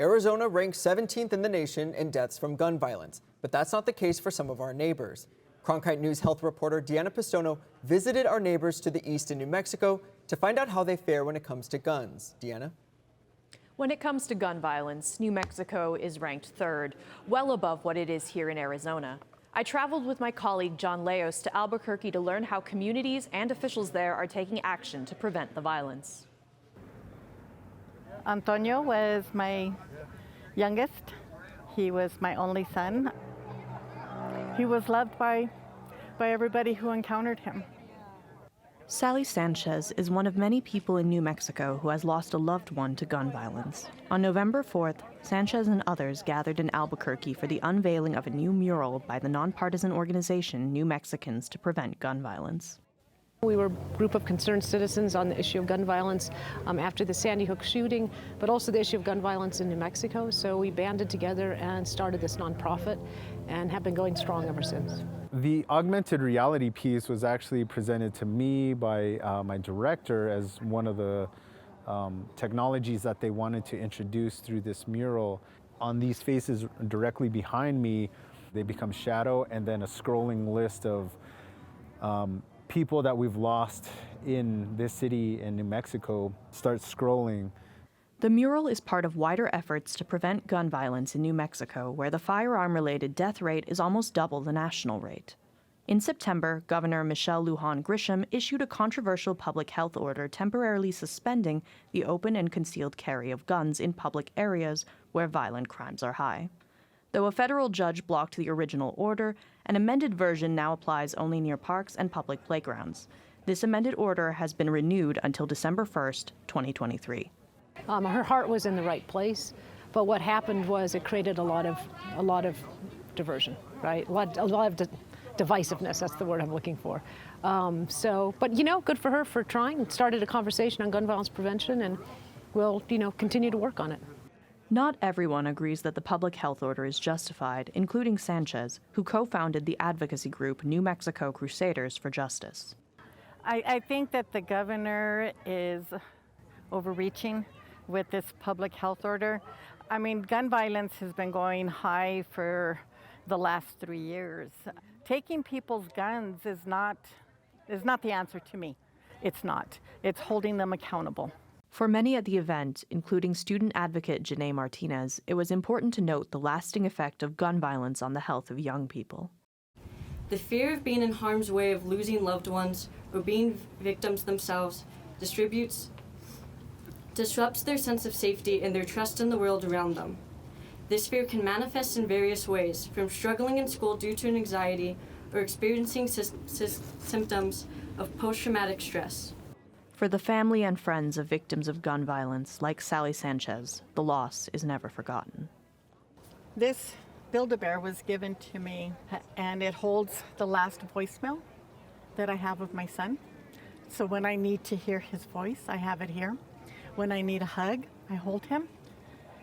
Arizona ranks 17th in the nation in deaths from gun violence, but that's not the case for some of our neighbors. Cronkite News health reporter Deanna Pistono visited our neighbors to the east in New Mexico to find out how they fare when it comes to guns. Deanna? When it comes to gun violence, New Mexico is ranked third, well above what it is here in Arizona. I traveled with my colleague John Leos to Albuquerque to learn how communities and officials there are taking action to prevent the violence. Antonio was my youngest. He was my only son. He was loved by everybody who encountered him. Sally Sanchez is one of many people in New Mexico who has lost a loved one to gun violence. On November 4th, Sanchez and others gathered in Albuquerque for the unveiling of a new mural by the nonpartisan organization New Mexicans to Prevent Gun Violence. We were a group of concerned citizens on the issue of gun violence after the Sandy Hook shooting, but also the issue of gun violence in New Mexico. So we banded together and started this nonprofit and have been going strong ever since. The augmented reality piece was actually presented to me by my director as one of the technologies that they wanted to introduce through this mural. On these faces directly behind me, they become shadow and then a scrolling list of people that we've lost in this city in New Mexico starts scrolling. The mural is part of wider efforts to prevent gun violence in New Mexico, where the firearm-related death rate is almost double the national rate. In September, Governor Michelle Lujan Grisham issued a controversial public health order temporarily suspending the open and concealed carry of guns in public areas where violent crimes are high. Though a federal judge blocked the original order, an amended version now applies only near parks and public playgrounds. This amended order has been renewed until December 1st, 2023. Her heart was in the right place, but what happened was it created a lot of diversion, right? A lot of divisiveness. That's the word I'm looking for. But good for her for trying. Started a conversation on gun violence prevention, and we'll continue to work on it. Not everyone agrees that the public health order is justified, including Sanchez, who co-founded the advocacy group New Mexico Crusaders for Justice. I think that the governor is overreaching with this public health order. I mean, gun violence has been going high for the last 3 years. Taking people's guns is not the answer to me. It's not. It's holding them accountable. For many at the event, including student advocate Janae Martinez, it was important to note the lasting effect of gun violence on the health of young people. The fear of being in harm's way of losing loved ones or being victims themselves disrupts their sense of safety and their trust in the world around them. This fear can manifest in various ways, from struggling in school due to anxiety or experiencing symptoms of post-traumatic stress. For the family and friends of victims of gun violence, like Sally Sanchez, the loss is never forgotten. This Build-A-Bear was given to me, and it holds the last voicemail that I have of my son. So when I need to hear his voice, I have it here. When I need a hug, I hold him.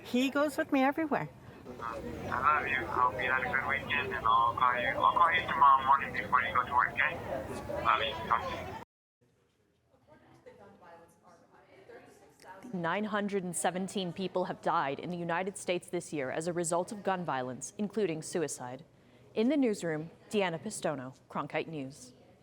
He goes with me everywhere. I love you. Hope you had a good weekend, and I'll call you tomorrow morning before you go to work, okay? Love you. Talk to you. 917 people have died in the United States this year as a result of gun violence, including suicide. In the newsroom, Deanna Pistono, Cronkite News.